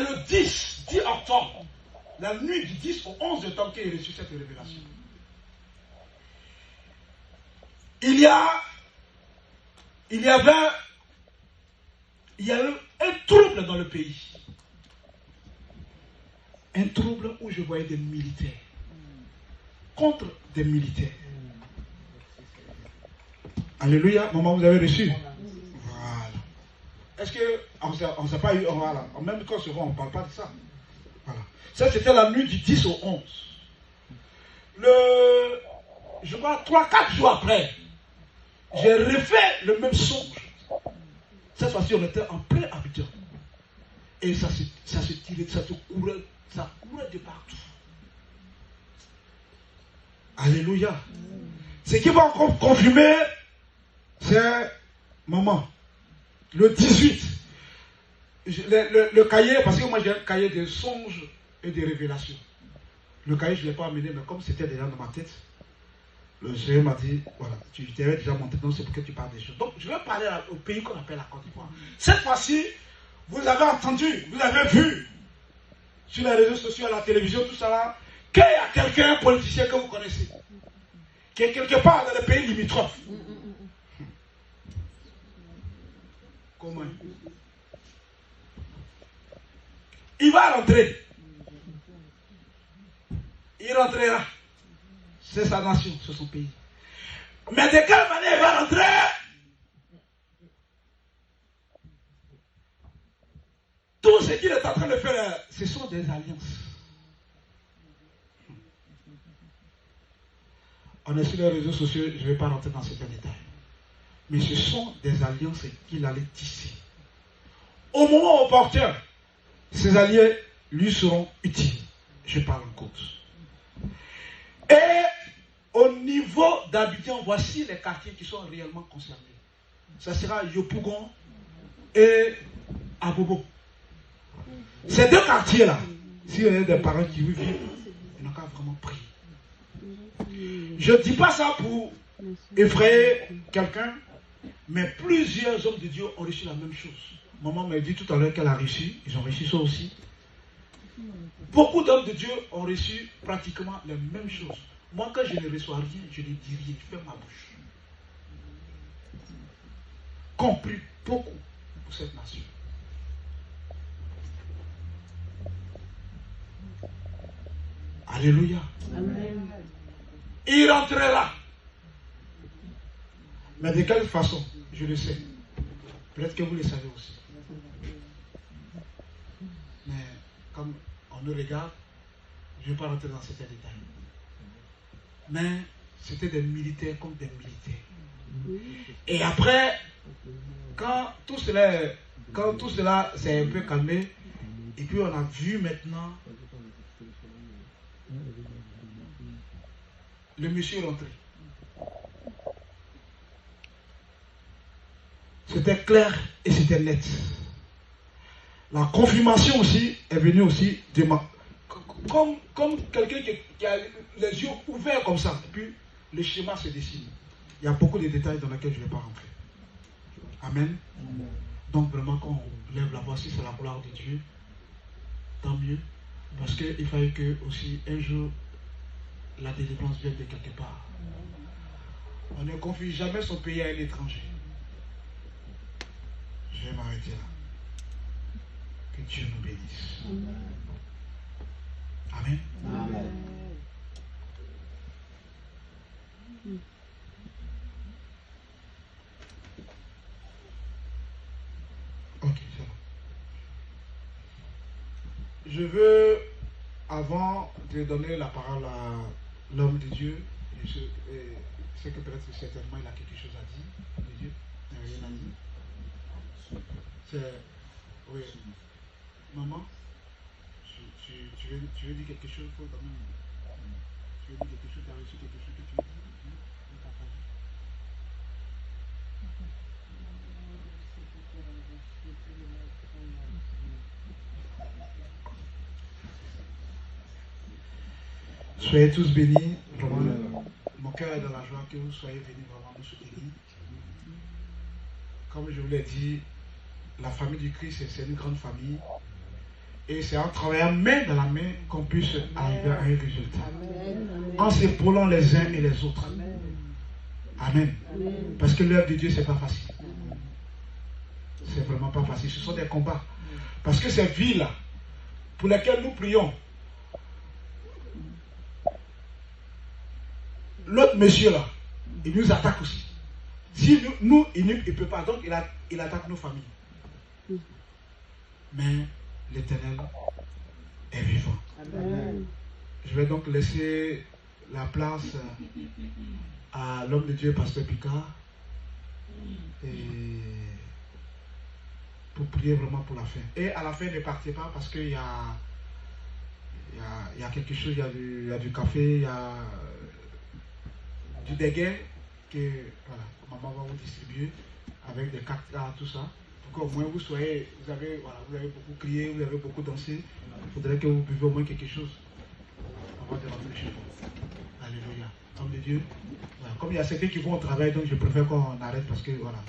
le 10 octobre, la nuit du 10 au 11 octobre qu'il a reçu cette révélation. Il y a eu un trouble dans le pays. Un trouble où je voyais des militaires contre des militaires. Alléluia, maman, vous avez reçu? Voilà. Est-ce qu'on ne s'est pas eu? Voilà. Même quand on ne parle pas de ça. Voilà. Ça, c'était la nuit du 10 au 11. Je crois 3-4 jours après, j'ai refait le même songe. Cette fois-ci, on était en plein Abidjan. Et ça se tirait, ça courait de partout. Alléluia. Ce qui va encore confirmer, c'est maman. Le 18. Le cahier, parce que moi j'ai un cahier de songes et de révélations. Le cahier, je ne l'ai pas amené, mais comme c'était déjà dans ma tête, le Seigneur m'a dit, voilà, tu t'avais déjà monté, donc c'est pour que tu parles des choses. Donc je vais parler au pays qu'on appelle la Côte d'Ivoire. Cette fois-ci, vous avez entendu, vous avez vu, sur les réseaux sociaux, à la télévision, tout ça là, qu'il y a quelqu'un, un politicien que vous connaissez, qui est quelque part dans les pays limitrophes. Comment? Il va rentrer. Il rentrera. C'est sa nation, c'est son pays. Mais de quelle manière il va rentrer? Tout ce qu'il est en train de faire, ce sont des alliances. On est sur les réseaux sociaux, je ne vais pas rentrer dans certains détails. Mais ce sont des alliances qu'il allait tisser. Au moment opportun, ces alliés lui seront utiles. Je parle en cause. Et au niveau d'Abidjan, voici les quartiers qui sont réellement concernés. Ça sera Yopougon et Abobo. Ces deux quartiers-là, s'il y a des parents qui vivent, ils n'ont qu'à vraiment prier. Je ne dis pas ça pour effrayer quelqu'un, mais plusieurs hommes de Dieu ont reçu la même chose. Maman m'a dit tout à l'heure qu'elle a reçu, ils ont reçu ça aussi. Beaucoup d'hommes de Dieu ont reçu pratiquement les mêmes choses. Moi, quand je ne reçois rien, je ne dis rien, je ferme ma bouche. Compris beaucoup pour cette nation. Alléluia. Amen. Il rentrera. Mais de quelle façon? Je le sais. Peut-être que vous le savez aussi. Mais comme on nous regarde, je ne vais pas rentrer dans ces détails. Mais c'était des militaires contre des militaires. Et après, quand tout cela s'est un peu calmé, et puis on a vu maintenant le monsieur rentré. C'était clair et c'était net. La confirmation aussi est venue aussi de comme quelqu'un qui a les yeux ouverts comme ça. Et puis le schéma se dessine. Il y a beaucoup de détails dans lesquels je ne vais pas rentrer. Amen. Amen. Donc vraiment quand on lève la voix, si c'est la gloire de Dieu, tant mieux. Parce qu'il fallait que aussi un jour la délivrance vienne de quelque part. On ne confie jamais son pays à un étranger. Je vais m'arrêter là. Que Dieu nous bénisse. Amen. Amen. Ok, c'est bon. Je veux, avant de donner la parole à l'homme de Dieu, je sais que peut-être certainement il a quelque chose à dire, de Dieu, il n'a rien à dire. C'est, oui, maman, tu veux dire quelque chose, faut quand même. Tu veux dire quelque chose, tu as reçu quelque chose que tu veux dire? Soyez tous bénis, vraiment. Mon cœur est dans la joie que vous soyez venus vraiment nous soutenir. Comme je vous l'ai dit, la famille du Christ, c'est une grande famille. Et c'est en travaillant main dans la main qu'on puisse arriver à un résultat. Amen. En s'épaulant les uns et les autres. Amen. Parce que l'œuvre de Dieu, c'est pas facile. C'est vraiment pas facile. Ce sont des combats. Parce que ces vies-là, pour lesquelles nous prions, l'autre monsieur-là, il nous attaque aussi. Si nous il ne peut pas, donc il attaque nos familles. Mais l'Éternel est vivant. Amen. Je vais donc laisser la place à l'homme de Dieu, Pasteur Picard, et pour prier vraiment pour la fin. Et à la fin, ne partez pas parce qu'il y a quelque chose, il y a du café, il y a du déguet que voilà, maman va vous distribuer avec des cartes, tout ça. Pour qu'au moins vous avez beaucoup crié, vous avez beaucoup dansé. Il faudrait que vous buviez au moins quelque chose avant de rentrer chez vous. Alléluia. Homme de Dieu. Voilà. Comme il y a certains qui vont au travail, donc je préfère qu'on arrête parce que voilà.